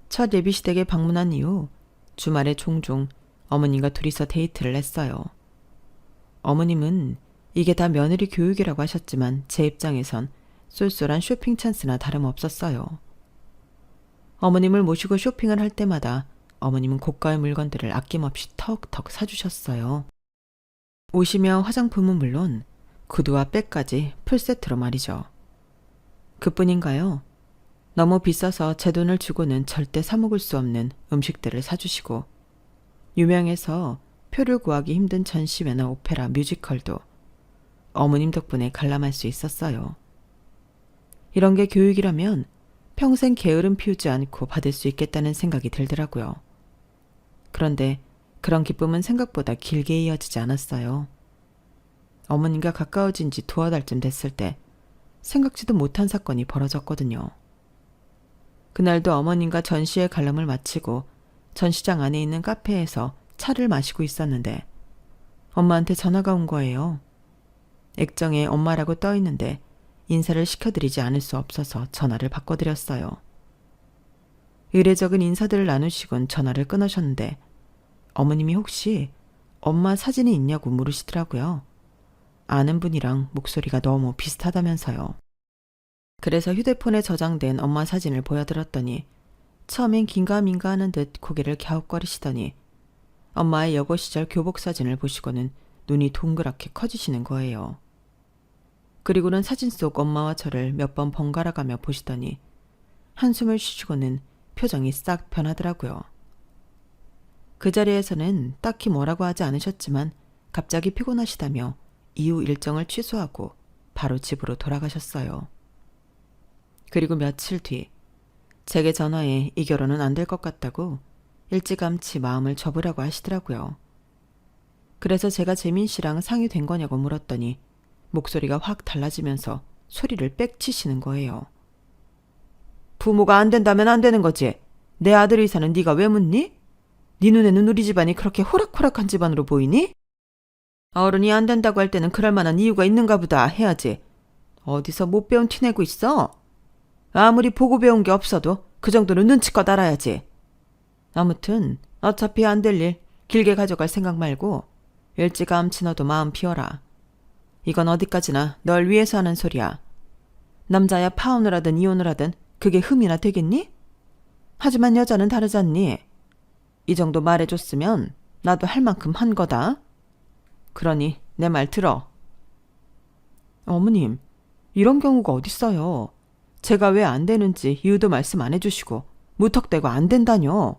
Speaker 1: 첫 예비시댁에 방문한 이후 주말에 종종 어머님과 둘이서 데이트를 했어요. 어머님은 이게 다 며느리 교육이라고 하셨지만 제 입장에선 쏠쏠한 쇼핑 찬스나 다름없었어요. 어머님을 모시고 쇼핑을 할 때마다 어머님은 고가의 물건들을 아낌없이 턱턱 사주셨어요. 옷이며 화장품은 물론 구두와 백까지 풀세트로 말이죠. 그뿐인가요? 너무 비싸서 제 돈을 주고는 절대 사 먹을 수 없는 음식들을 사주시고 유명해서 표를 구하기 힘든 전시회나 오페라, 뮤지컬도 어머님 덕분에 관람할 수 있었어요. 이런 게 교육이라면 평생 게으름 피우지 않고 받을 수 있겠다는 생각이 들더라고요. 그런데 그런 기쁨은 생각보다 길게 이어지지 않았어요. 어머님과 가까워진 지 두어 달쯤 됐을 때 생각지도 못한 사건이 벌어졌거든요. 그날도 어머님과 전시회 관람을 마치고 전시장 안에 있는 카페에서 차를 마시고 있었는데 엄마한테 전화가 온 거예요. 액정에 엄마라고 떠 있는데 인사를 시켜드리지 않을 수 없어서 전화를 바꿔드렸어요. 의례적인 인사들을 나누시곤 전화를 끊으셨는데 어머님이 혹시 엄마 사진이 있냐고 물으시더라고요. 아는 분이랑 목소리가 너무 비슷하다면서요. 그래서 휴대폰에 저장된 엄마 사진을 보여드렸더니 처음엔 긴가민가 하는 듯 고개를 갸웃거리시더니 엄마의 여고 시절 교복 사진을 보시고는 눈이 동그랗게 커지시는 거예요. 그리고는 사진 속 엄마와 저를 몇 번 번갈아가며 보시더니 한숨을 쉬시고는 표정이 싹 변하더라고요. 그 자리에서는 딱히 뭐라고 하지 않으셨지만 갑자기 피곤하시다며 이후 일정을 취소하고 바로 집으로 돌아가셨어요. 그리고 며칠 뒤 제게 전화해 이 결혼은 안 될 것 같다고 일찌감치 마음을 접으라고 하시더라고요. 그래서 제가 재민 씨랑 상의된 거냐고 물었더니 목소리가 확 달라지면서 소리를 빽 치시는 거예요. 부모가 안 된다면 안 되는 거지. 내 아들 의사는 네가 왜 묻니? 네 눈에는 우리 집안이 그렇게 호락호락한 집안으로 보이니? 어른이 안 된다고 할 때는 그럴 만한 이유가 있는가 보다 해야지. 어디서 못 배운 티 내고 있어? 아무리 보고 배운 게 없어도 그 정도는 눈치껏 알아야지. 아무튼 어차피 안 될 일 길게 가져갈 생각 말고 일찌감치 너도 마음 비워라. 이건 어디까지나 널 위해서 하는 소리야. 남자야 파혼을 하든 이혼을 하든 그게 흠이나 되겠니? 하지만 여자는 다르잖니. 이 정도 말해줬으면 나도 할 만큼 한 거다. 그러니 내 말 들어. 어머님, 이런 경우가 어딨어요. 제가 왜 안 되는지 이유도 말씀 안 해주시고 무턱대고 안 된다뇨.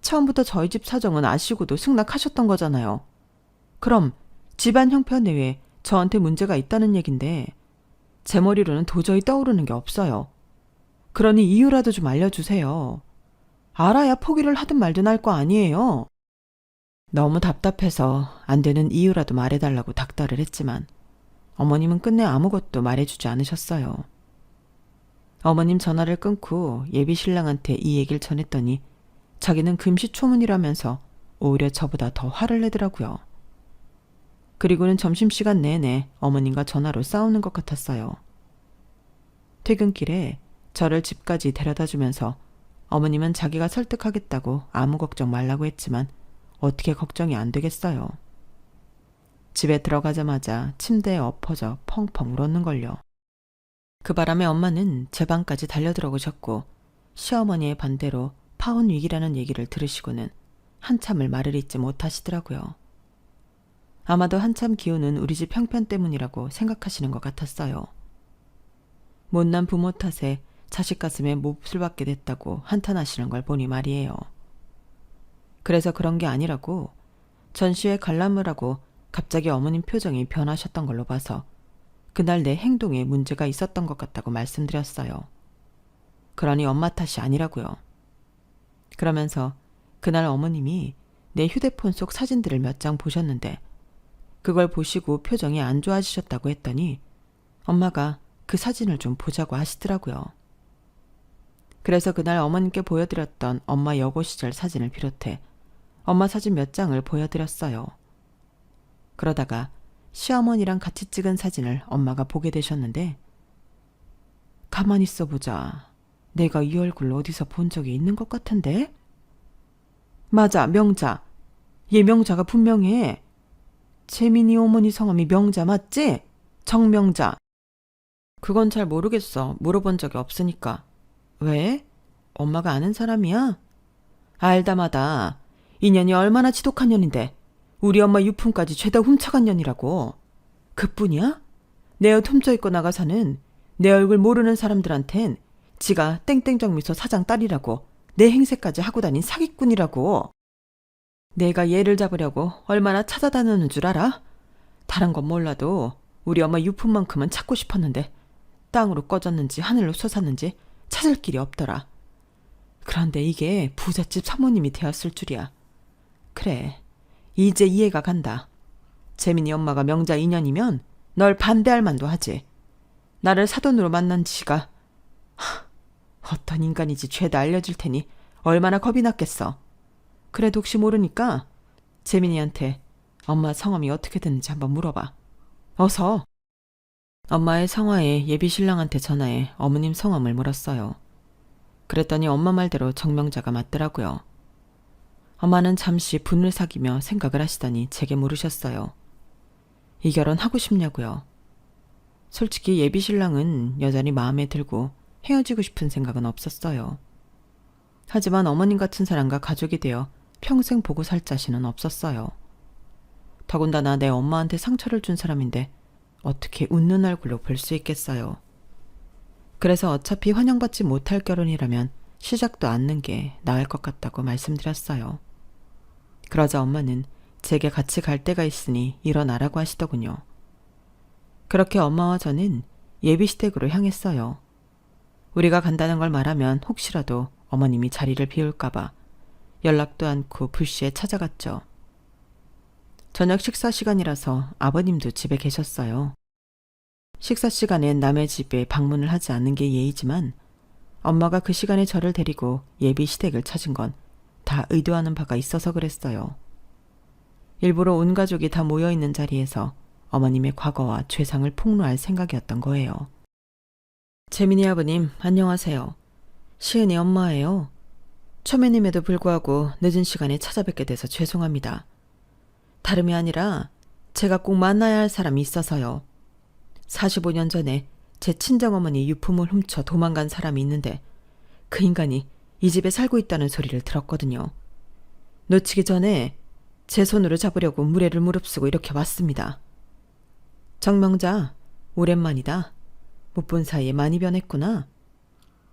Speaker 1: 처음부터 저희 집 사정은 아시고도 승낙하셨던 거잖아요. 그럼 집안 형편 외에 저한테 문제가 있다는 얘긴데 제 머리로는 도저히 떠오르는 게 없어요. 그러니 이유라도 좀 알려주세요. 알아야 포기를 하든 말든 할 거 아니에요. 너무 답답해서 안 되는 이유라도 말해달라고 닥달을 했지만 어머님은 끝내 아무것도 말해주지 않으셨어요. 어머님 전화를 끊고 예비 신랑한테 이 얘기를 전했더니 자기는 금시초문이라면서 오히려 저보다 더 화를 내더라고요. 그리고는 점심시간 내내 어머님과 전화로 싸우는 것 같았어요. 퇴근길에 저를 집까지 데려다주면서 어머님은 자기가 설득하겠다고 아무 걱정 말라고 했지만 어떻게 걱정이 안 되겠어요. 집에 들어가자마자 침대에 엎어져 펑펑 울었는걸요. 그 바람에 엄마는 제 방까지 달려들어오셨고 시어머니의 반대로 파혼 위기라는 얘기를 들으시고는 한참을 말을 잇지 못하시더라고요. 아마도 한참 기우는 우리 집 형편 때문이라고 생각하시는 것 같았어요. 못난 부모 탓에 자식 가슴에 몹을 받게 됐다고 한탄하시는 걸 보니 말이에요. 그래서 그런 게 아니라고 전시회 관람을 하고 갑자기 어머님 표정이 변하셨던 걸로 봐서 그날 내 행동에 문제가 있었던 것 같다고 말씀드렸어요. 그러니 엄마 탓이 아니라고요. 그러면서 그날 어머님이 내 휴대폰 속 사진들을 몇 장 보셨는데 그걸 보시고 표정이 안 좋아지셨다고 했더니 엄마가 그 사진을 좀 보자고 하시더라고요. 그래서 그날 어머님께 보여드렸던 엄마 여고 시절 사진을 비롯해 엄마 사진 몇 장을 보여드렸어요. 그러다가 시어머니랑 같이 찍은 사진을 엄마가 보게 되셨는데 가만히 있어보자. 내가 이 얼굴 어디서 본 적이 있는 것 같은데? 맞아, 명자. 얘 명자가 분명해. 재민이 어머니 성함이 명자 맞지? 정명자. 그건 잘 모르겠어. 물어본 적이 없으니까. 왜? 엄마가 아는 사람이야? 알다마다. 인연이 얼마나 지독한 년인데 우리 엄마 유품까지 죄다 훔쳐간 년이라고. 그뿐이야? 내 옷 훔쳐입고 나가서는 내 얼굴 모르는 사람들한텐 지가 땡땡정미소 사장 딸이라고 내 행세까지 하고 다닌 사기꾼이라고. 내가 얘를 잡으려고 얼마나 찾아다니는 줄 알아? 다른 건 몰라도 우리 엄마 유품만큼은 찾고 싶었는데 땅으로 꺼졌는지 하늘로 솟았는지 찾을 길이 없더라. 그런데 이게 부잣집 사모님이 되었을 줄이야. 그래, 이제 이해가 간다. 재민이 엄마가 명자 인연이면 널 반대할 만도 하지. 나를 사돈으로 만난 지가 어떤 인간인지 죄다 알려줄 테니 얼마나 겁이 났겠어. 그래도 혹시 모르니까 재민이한테 엄마 성함이 어떻게 됐는지 한번 물어봐. 어서. 엄마의 성화에 예비 신랑한테 전화해 어머님 성함을 물었어요. 그랬더니 엄마 말대로 정명자가 맞더라고요. 엄마는 잠시 분을 사기며 생각을 하시더니 제게 물으셨어요. 이 결혼 하고 싶냐고요. 솔직히 예비 신랑은 여전히 마음에 들고 헤어지고 싶은 생각은 없었어요. 하지만 어머님 같은 사람과 가족이 되어 평생 보고 살 자신은 없었어요. 더군다나 내 엄마한테 상처를 준 사람인데 어떻게 웃는 얼굴로 볼 수 있겠어요. 그래서 어차피 환영받지 못할 결혼이라면 시작도 않는 게 나을 것 같다고 말씀드렸어요. 그러자 엄마는 제게 같이 갈 데가 있으니 일어나라고 하시더군요. 그렇게 엄마와 저는 예비시댁으로 향했어요. 우리가 간다는 걸 말하면 혹시라도 어머님이 자리를 비울까봐 연락도 않고 불시에 찾아갔죠. 저녁 식사 시간이라서 아버님도 집에 계셨어요. 식사 시간엔 남의 집에 방문을 하지 않는 게 예의지만 엄마가 그 시간에 저를 데리고 예비 시댁을 찾은 건 다 의도하는 바가 있어서 그랬어요. 일부러 온 가족이 다 모여있는 자리에서 어머님의 과거와 죄상을 폭로할 생각이었던 거예요. 재민이 아버님, 안녕하세요. 시은이 엄마예요. 초면임에도 불구하고 늦은 시간에 찾아뵙게 돼서 죄송합니다. 다름이 아니라 제가 꼭 만나야 할 사람이 있어서요. 45년 전에 제 친정어머니 유품을 훔쳐 도망간 사람이 있는데 그 인간이 이 집에 살고 있다는 소리를 들었거든요. 놓치기 전에 제 손으로 잡으려고 무례를 무릅쓰고 이렇게 왔습니다. 정명자, 오랜만이다. 못 본 사이에 많이 변했구나.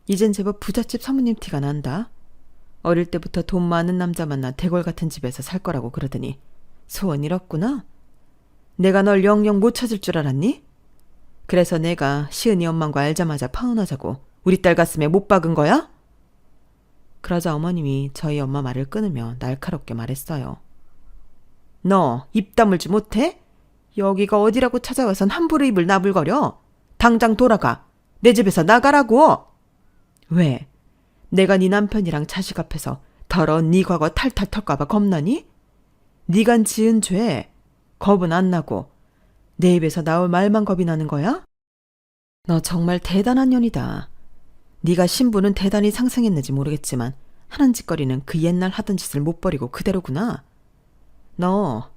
Speaker 1: 이젠 제법 부잣집 사모님 티가 난다. 어릴 때부터 돈 많은 남자 만나 대궐 같은 집에서 살 거라고 그러더니 소원 이뤘구나. 내가 널 영영 못 찾을 줄 알았니? 그래서 내가 시은이 엄마과 알자마자 파혼하자고 우리 딸 가슴에 못 박은 거야? 그러자 어머님이 저희 엄마 말을 끊으며 날카롭게 말했어요. 너 입 다물지 못해? 여기가 어디라고 찾아와선 함부로 입을 나불거려. 당장 돌아가. 내 집에서 나가라고. 왜? 내가 네 남편이랑 자식 앞에서 더러운 네 과거 탈탈 털까봐 겁나니? 네가 지은 죄 겁은 안 나고 내 입에서 나올 말만 겁이 나는 거야? 너 정말 대단한 년이다. 네가 신부는 대단히 상승했는지 모르겠지만 하는 짓거리는 그 옛날 하던 짓을 못 버리고 그대로구나. 너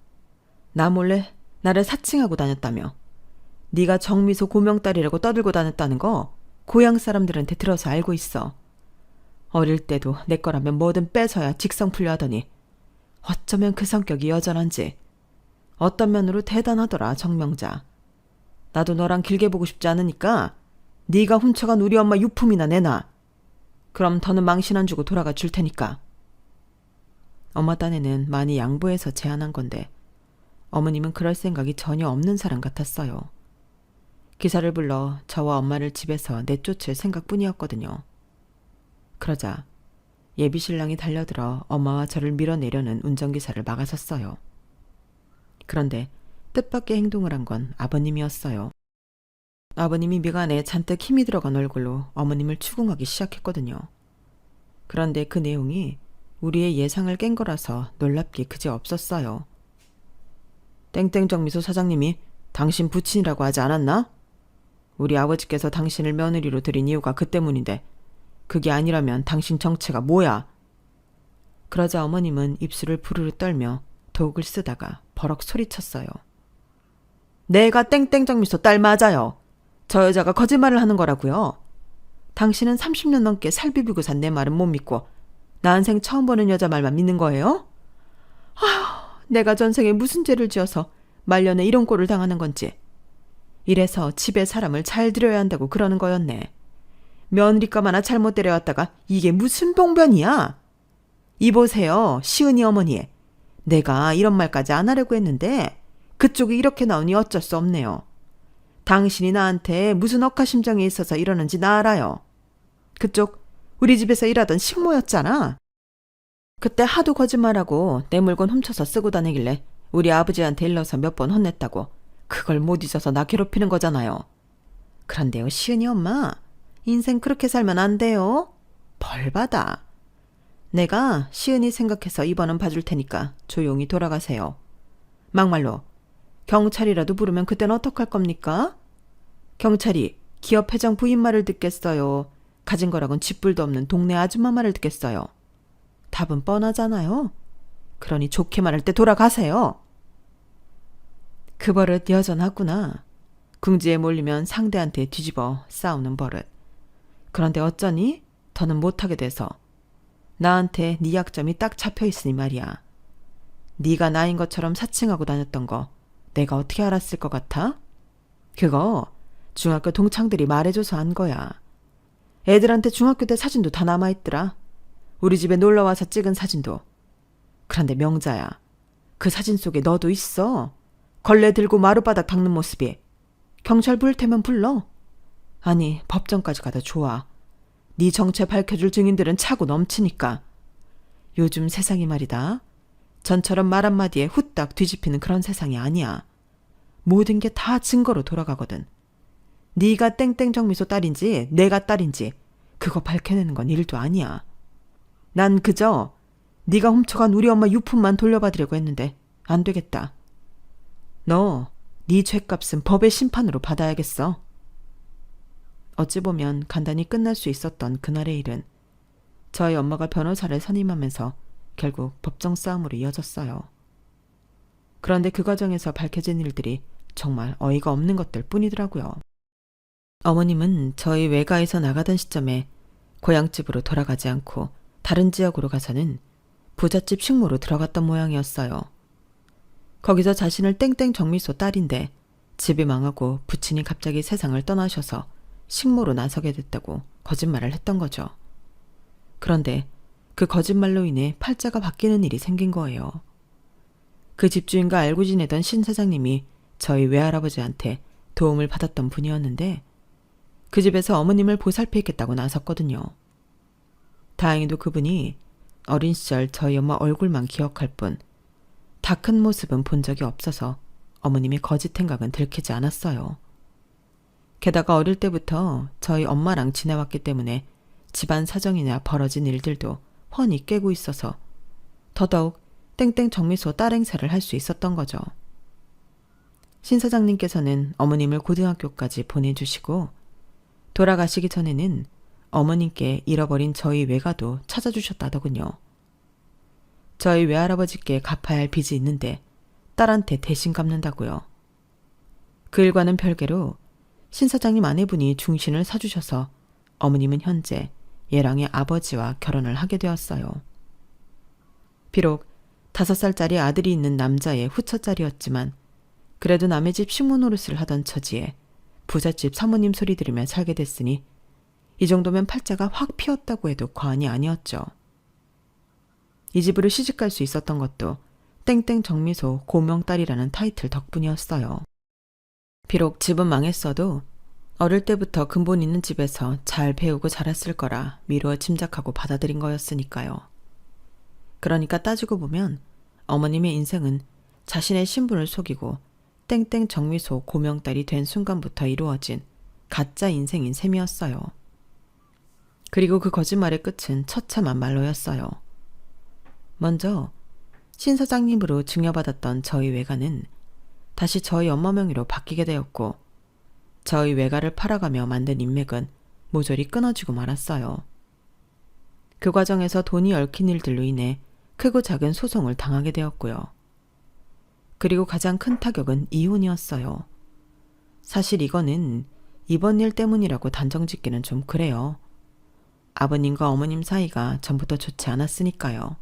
Speaker 1: 나 몰래 나를 사칭하고 다녔다며. 네가 정미소 고명딸이라고 떠들고 다녔다는 거 고향 사람들한테 들어서 알고 있어. 어릴 때도 내 거라면 뭐든 뺏어야 직성 풀려 하더니 어쩌면 그 성격이 여전한지. 어떤 면으로 대단하더라, 정명자. 나도 너랑 길게 보고 싶지 않으니까 네가 훔쳐간 우리 엄마 유품이나 내놔. 그럼 더는 망신 안 주고 돌아가 줄 테니까. 엄마 딴에는 많이 양보해서 제안한 건데 어머님은 그럴 생각이 전혀 없는 사람 같았어요. 기사를 불러 저와 엄마를 집에서 내쫓을 생각뿐이었거든요. 그러자 예비신랑이 달려들어 엄마와 저를 밀어내려는 운전기사를 막아섰어요. 그런데 뜻밖의 행동을 한 건 아버님이었어요. 아버님이 미간에 잔뜩 힘이 들어간 얼굴로 어머님을 추궁하기 시작했거든요. 그런데 그 내용이 우리의 예상을 깬 거라서 놀랍기 그지없었어요. 땡땡정미소 사장님이 당신 부친이라고 하지 않았나? 우리 아버지께서 당신을 며느리로 들인 이유가 그 때문인데 그게 아니라면 당신 정체가 뭐야? 그러자 어머님은 입술을 부르르 떨며 독을 쓰다가 버럭 소리쳤어요. 내가 땡땡정미소 딸 맞아요. 저 여자가 거짓말을 하는 거라고요. 당신은 30년 넘게 살 비비고 산 내 말은 못 믿고 난생 처음 보는 여자 말만 믿는 거예요? 아휴, 내가 전생에 무슨 죄를 지어서 말년에 이런 꼴을 당하는 건지. 이래서 집에 사람을 잘 들여야 한다고 그러는 거였네. 며느리감 하나 잘못 데려왔다가 이게 무슨 봉변이야? 이보세요, 시은이 어머니. 내가 이런 말까지 안 하려고 했는데 그쪽이 이렇게 나오니 어쩔 수 없네요. 당신이 나한테 무슨 억하심정이 있어서 이러는지 나 알아요. 그쪽 우리 집에서 일하던 식모였잖아. 그때 하도 거짓말하고 내 물건 훔쳐서 쓰고 다니길래 우리 아버지한테 일러서 몇 번 혼냈다고. 그걸 못 잊어서 나 괴롭히는 거잖아요. 그런데요, 시은이 엄마. 인생 그렇게 살면 안 돼요. 벌 받아. 내가 시은이 생각해서 이번은 봐줄 테니까 조용히 돌아가세요. 막말로 경찰이라도 부르면 그땐 어떡할 겁니까? 경찰이 기업 회장 부인 말을 듣겠어요? 가진 거라곤 쥐뿔도 없는 동네 아줌마 말을 듣겠어요? 답은 뻔하잖아요. 그러니 좋게 말할 때 돌아가세요. 그 버릇 여전하구나. 궁지에 몰리면 상대한테 뒤집어 싸우는 버릇. 그런데 어쩌니? 더는 못하게 돼서. 나한테 네 약점이 딱 잡혀있으니 말이야. 네가 나인 것처럼 사칭하고 다녔던 거 내가 어떻게 알았을 것 같아? 그거 중학교 동창들이 말해줘서 한 거야. 애들한테 중학교 때 사진도 다 남아있더라. 우리 집에 놀러와서 찍은 사진도. 그런데 명자야, 그 사진 속에 너도 있어. 걸레 들고 마룻바닥 닦는 모습이. 경찰 부를 테면 불러. 아니, 법정까지 가도 좋아. 네 정체 밝혀줄 증인들은 차고 넘치니까. 요즘 세상이 말이다. 전처럼 말 한마디에 후딱 뒤집히는 그런 세상이 아니야. 모든 게 다 증거로 돌아가거든. 네가 땡땡정미소 딸인지 내가 딸인지 그거 밝혀내는 건 일도 아니야. 난 그저 네가 훔쳐간 우리 엄마 유품만 돌려받으려고 했는데 안 되겠다. 너 네 죗값은 법의 심판으로 받아야겠어. 어찌 보면 간단히 끝날 수 있었던 그날의 일은 저희 엄마가 변호사를 선임하면서 결국 법정 싸움으로 이어졌어요. 그런데 그 과정에서 밝혀진 일들이 정말 어이가 없는 것들 뿐이더라고요. 어머님은 저희 외가에서 나가던 시점에 고향집으로 돌아가지 않고 다른 지역으로 가서는 부잣집 식모로 들어갔던 모양이었어요. 거기서 자신을 땡땡 정미소 딸인데 집이 망하고 부친이 갑자기 세상을 떠나셔서 식모로 나서게 됐다고 거짓말을 했던 거죠. 그런데 그 거짓말로 인해 팔자가 바뀌는 일이 생긴 거예요. 그 집주인과 알고 지내던 신 사장님이 저희 외할아버지한테 도움을 받았던 분이었는데 그 집에서 어머님을 보살피겠다고 나섰거든요. 다행히도 그분이 어린 시절 저희 엄마 얼굴만 기억할 뿐 다 큰 모습은 본 적이 없어서 어머님의 거짓 행각은 들키지 않았어요. 게다가 어릴 때부터 저희 엄마랑 지내왔기 때문에 집안 사정이나 벌어진 일들도 훤히 꿰고 있어서 더더욱 땡땡 정미소 딸 행세를 할 수 있었던 거죠. 신 사장님께서는 어머님을 고등학교까지 보내주시고 돌아가시기 전에는 어머님께 잃어버린 저희 외가도 찾아주셨다더군요. 저희 외할아버지께 갚아야 할 빚이 있는데 딸한테 대신 갚는다고요. 그 일과는 별개로 신 사장님 아내분이 중신을 사주셔서 어머님은 현재 예랑의 아버지와 결혼을 하게 되었어요. 비록 5살짜리 아들이 있는 남자의 후처자리였지만 그래도 남의 집 식모 노릇을 하던 처지에 부잣집 사모님 소리 들으며 살게 됐으니 이 정도면 팔자가 확 피었다고 해도 과언이 아니었죠. 이 집으로 시집갈 수 있었던 것도 땡땡 정미소 고명딸이라는 타이틀 덕분이었어요. 비록 집은 망했어도 어릴 때부터 근본 있는 집에서 잘 배우고 자랐을 거라 미루어 짐작하고 받아들인 거였으니까요. 그러니까 따지고 보면 어머님의 인생은 자신의 신분을 속이고 땡땡 정미소 고명딸이 된 순간부터 이루어진 가짜 인생인 셈이었어요. 그리고 그 거짓말의 끝은 처참한 말로였어요. 먼저 신 사장님으로 증여받았던 저희 외가는 다시 저희 엄마 명의로 바뀌게 되었고 저희 외가를 팔아가며 만든 인맥은 모조리 끊어지고 말았어요. 그 과정에서 돈이 얽힌 일들로 인해 크고 작은 소송을 당하게 되었고요. 그리고 가장 큰 타격은 이혼이었어요. 사실 이거는 이번 일 때문이라고 단정짓기는 좀 그래요. 아버님과 어머님 사이가 전부터 좋지 않았으니까요.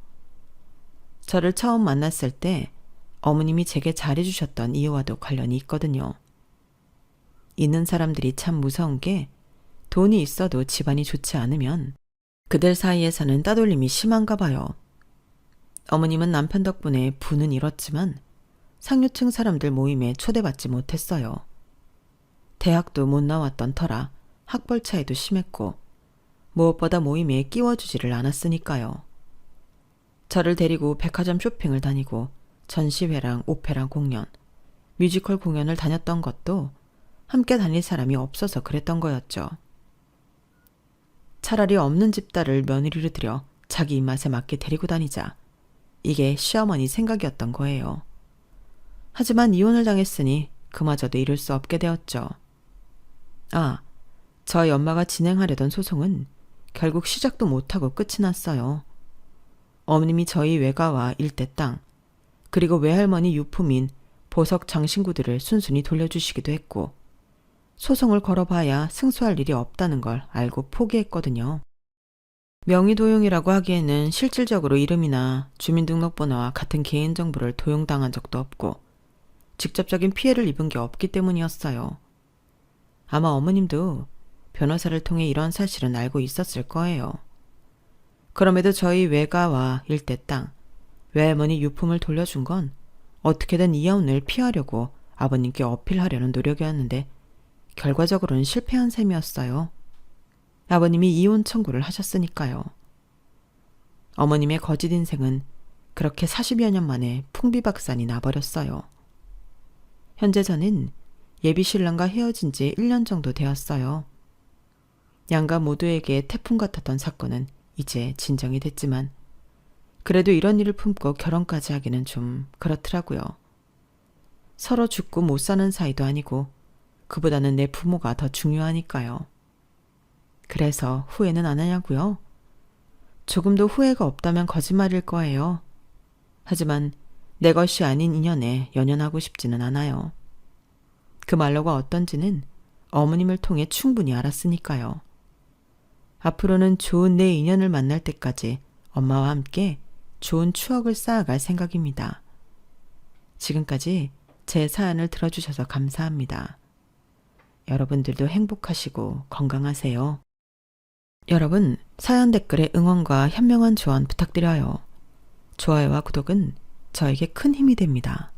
Speaker 1: 저를 처음 만났을 때 어머님이 제게 잘해주셨던 이유와도 관련이 있거든요. 있는 사람들이 참 무서운 게 돈이 있어도 집안이 좋지 않으면 그들 사이에서는 따돌림이 심한가 봐요. 어머님은 남편 덕분에 부는 잃었지만 상류층 사람들 모임에 초대받지 못했어요. 대학도 못 나왔던 터라 학벌 차이도 심했고 무엇보다 모임에 끼워주지를 않았으니까요. 저를 데리고 백화점 쇼핑을 다니고 전시회랑 오페라 공연, 뮤지컬 공연을 다녔던 것도 함께 다닐 사람이 없어서 그랬던 거였죠. 차라리 없는 집딸을 며느리로 들여 자기 입맛에 맞게 데리고 다니자. 이게 시어머니 생각이었던 거예요. 하지만 이혼을 당했으니 그마저도 이룰 수 없게 되었죠. 아, 저희 엄마가 진행하려던 소송은 결국 시작도 못하고 끝이 났어요. 어머님이 저희 외가와 일대 땅, 그리고 외할머니 유품인 보석 장신구들을 순순히 돌려주시기도 했고 소송을 걸어봐야 승소할 일이 없다는 걸 알고 포기했거든요. 명의도용이라고 하기에는 실질적으로 이름이나 주민등록번호와 같은 개인정보를 도용당한 적도 없고 직접적인 피해를 입은 게 없기 때문이었어요. 아마 어머님도 변호사를 통해 이런 사실은 알고 있었을 거예요. 그럼에도 저희 외가와 일대 땅, 외할머니 유품을 돌려준 건 어떻게든 이혼을 피하려고 아버님께 어필하려는 노력이었는데 결과적으로는 실패한 셈이었어요. 아버님이 이혼 청구를 하셨으니까요. 어머님의 거짓 인생은 그렇게 40여 년 만에 풍비박산이 나버렸어요. 현재 저는 예비 신랑과 헤어진 지 1년 정도 되었어요. 양가 모두에게 태풍 같았던 사건은 이제 진정이 됐지만 그래도 이런 일을 품고 결혼까지 하기는 좀 그렇더라고요. 서로 죽고 못 사는 사이도 아니고 그보다는 내 부모가 더 중요하니까요. 그래서 후회는 안 하냐고요? 조금도 후회가 없다면 거짓말일 거예요. 하지만 내 것이 아닌 인연에 연연하고 싶지는 않아요. 그 말로가 어떤지는 어머님을 통해 충분히 알았으니까요. 앞으로는 좋은 내 인연을 만날 때까지 엄마와 함께 좋은 추억을 쌓아갈 생각입니다. 지금까지 제 사연을 들어주셔서 감사합니다. 여러분들도 행복하시고 건강하세요. 여러분, 사연 댓글에 응원과 현명한 조언 부탁드려요. 좋아요와 구독은 저에게 큰 힘이 됩니다.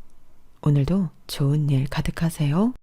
Speaker 1: 오늘도 좋은 일 가득하세요.